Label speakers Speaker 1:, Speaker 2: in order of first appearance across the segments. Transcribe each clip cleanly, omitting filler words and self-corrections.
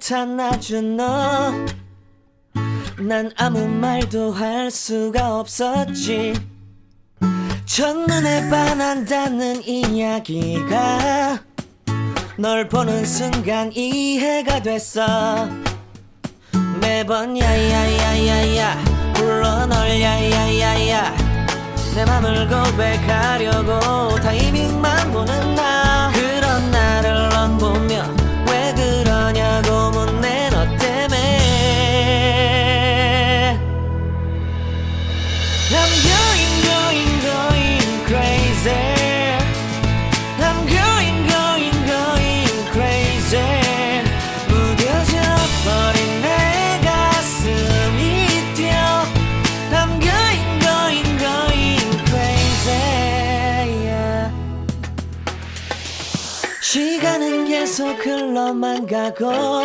Speaker 1: 듯한 아주 너, 난 아무 말도 할 수가 없었지. 첫눈에 반한다는 이야기가 널 보는 순간 이해가 됐어. 매번 야야야야야 불러 널 야야야야, 내 맘을 고백하려고 타이밍만 보는 나. 그런 나를 넌 보며 왜 그러냐고 묻네. 너 때문에 I'm going crazy. I'm going crazy. 무뎌져 버린 내 가슴이 뛰어. I'm going crazy, yeah. 시간은 계속 흘러만 가고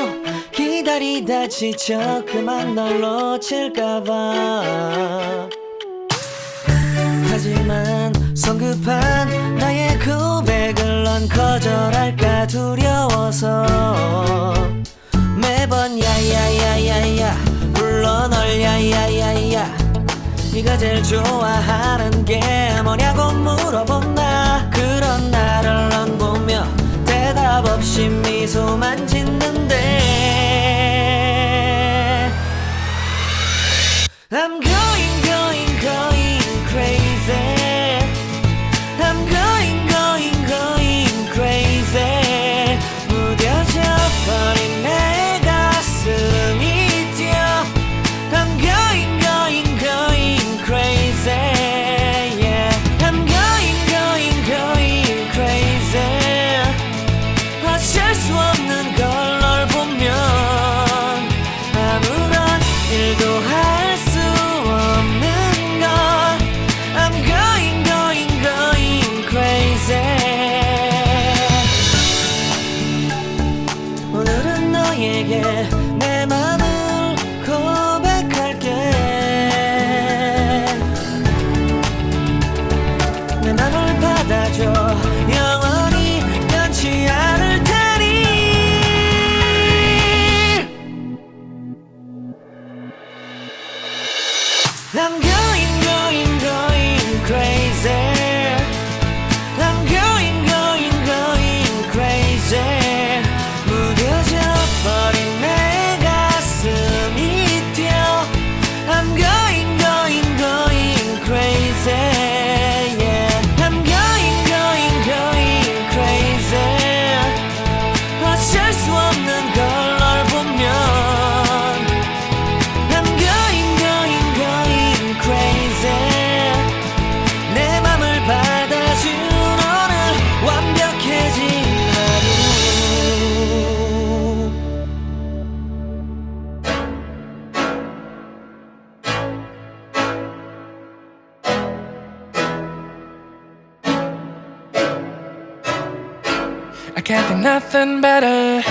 Speaker 1: 기다리다 지쳐 그만 널 놓칠까봐. 하지만 성급한 나의 고백을 넌 거절할까 두려워서 매번 야야야야야 불러 널 야야야야. 네가 제일 좋아하는 게 뭐냐고 물어본 나. 그런 나를 넌 보며 대답 없이 미소만 짓는데 I'm going crazy. I'm going crazy. 무뎌져 버린 내 가슴이 뛰어. I'm going crazy, yeah. I'm going crazy. 어쩔 수 없는 걸 널 보면 아무런 일도 할 수 없는 걸. I'm going crazy. 오늘은 너에게 내 맘을 고백할게. 내 맘을 받아줘. 영원히 변치 않을 테니. I'm going crazy. I'm going crazy. 무뎌져 버린 내 가슴이 뛰어. I'm going crazy, yeah. I'm going crazy. 어쩔 수 없는 걸 널 보면 I'm going crazy. 내 맘을 받아준 오늘 완벽해진 하루.
Speaker 2: I can't think nothing better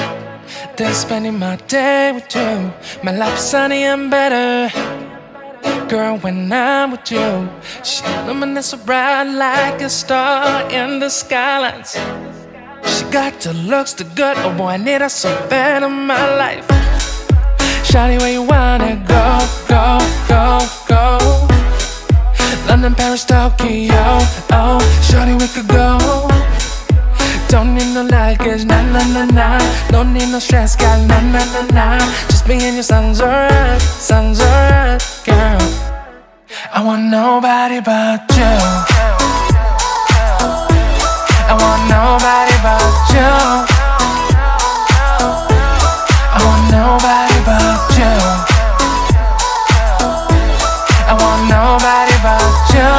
Speaker 2: than spending my day with you. My life is sunny and better, girl, when I'm with you. She illuminates so bright like a star in the skylines. She got the looks, the good, oh boy, I need her so bad in my life. Shawty, where you wanna go, go, go, go? London, Paris, Tokyo, oh, shawty, we could go. Don't need no luggage, nah, nah, nah, nah. Don't need no stress, girl, nah, nah, nah, nah. Just me and you sounds alright, girl. I want nobody but you. I want nobody but you. I want nobody but you. I want nobody but you.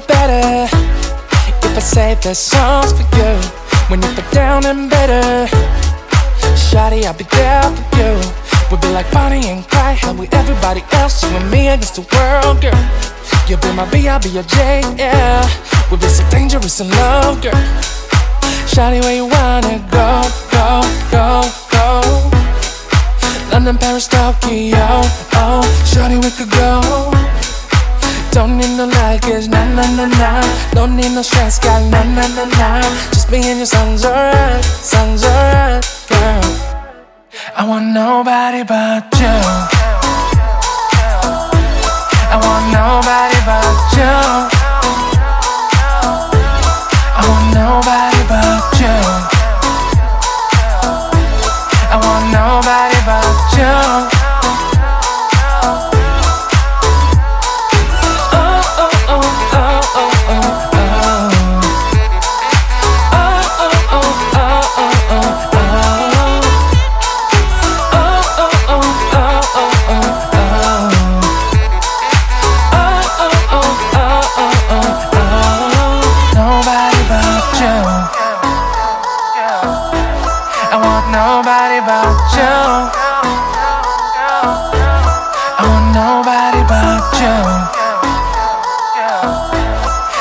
Speaker 2: Better if I save the songs for you when you feel down and better. Shawty, I'll be there for you. We'll be like Bonnie and Clyde, hell with everybody else, you and me against the world, girl. am I B, I'll be your J, yeah. We'll be so dangerous in love, girl. Shawty, where you wanna go, go, go, go? London, Paris, Tokyo, oh. Shawty, we could go. Don't need no luggage, nah, nah, nah, nah. Don't need no stress, got nah, nah, nah, nah. Just me and your sounds alright, girl. I want nobody but you. I want nobody but you. I want nobody but you. I want nobody but you. Nobody but you. I want nobody but you.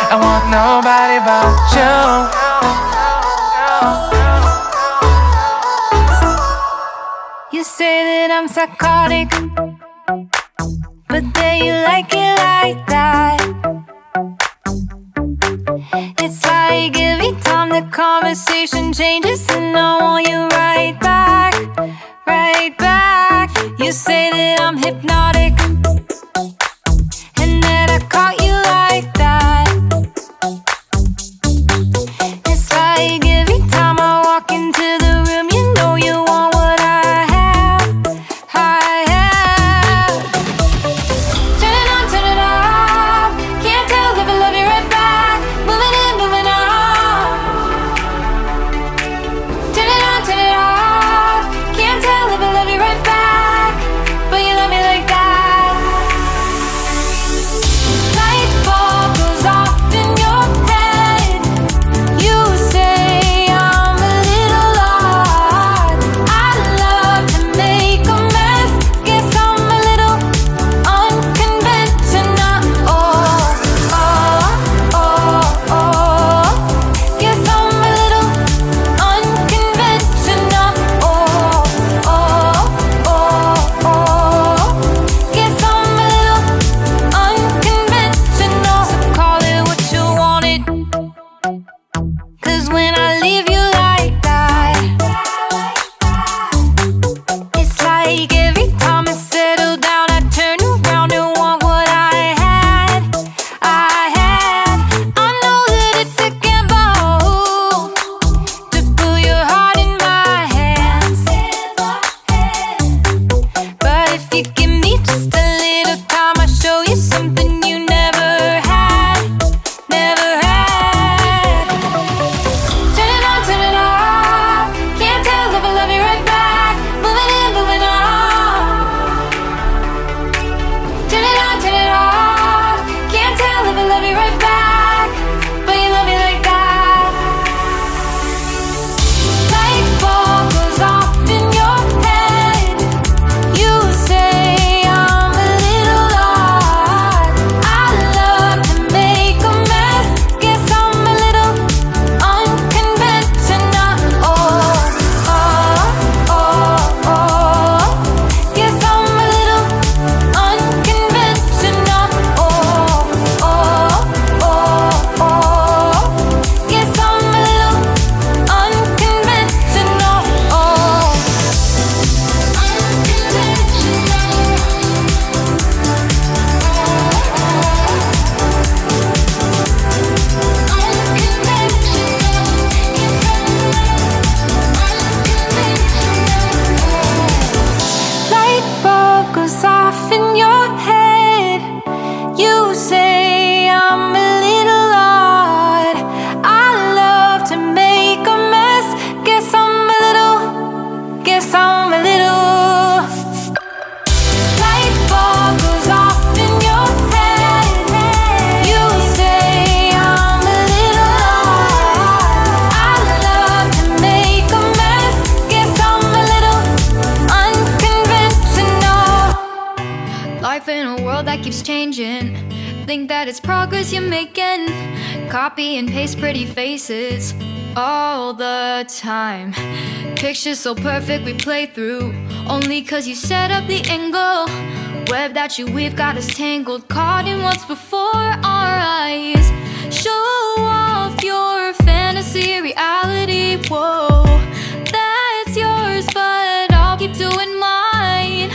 Speaker 2: I want nobody but you.
Speaker 3: You say that I'm psychotic, but then you like it like that. It's like every time the conversation changes, and I want you right back, right back. You say that I'm hypnotic, and that I caught you like that. It's like every time I walk into the room, you know you want what I have, I have. Turn it on, turn it off. Can't tell if I love you right back. Moving in, moving on. Turn it on, think that it's progress you're making. Copy and paste pretty faces all the time. Pictures so perfect we play through, only cause you set up the angle. Web that you weave got us tangled, caught in what's before our eyes. Show off your fantasy reality, whoa, that's yours, but I'll keep doing mine.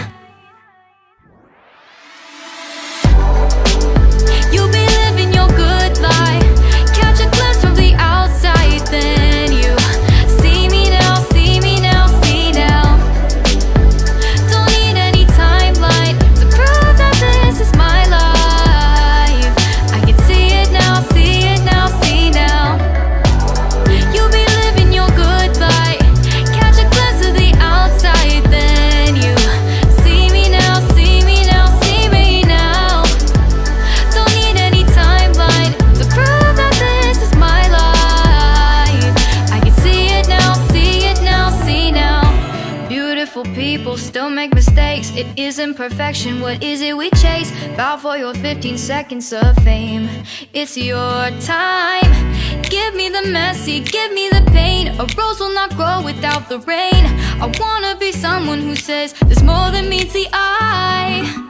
Speaker 3: You'll be living your good life, catch a glimpse from the outside, then you see me now, see me now, see now. Don't need any timeline to prove that this is my life. I can see it now, see it now, see now. You'll be living your good life, catch a glimpse of the outside, then you see me now, see me now, see me now. Don't need any timeline to prove that this is my life. I can see it now, see it now, see now. Beautiful people still make mistakes. It isn't perfection, what is it we chase? Bow for your 15 seconds of fame. It's your time. Give me the messy, give me the pain. A rose will not grow without the rain. I wanna be someone who says there's more than meets the eye.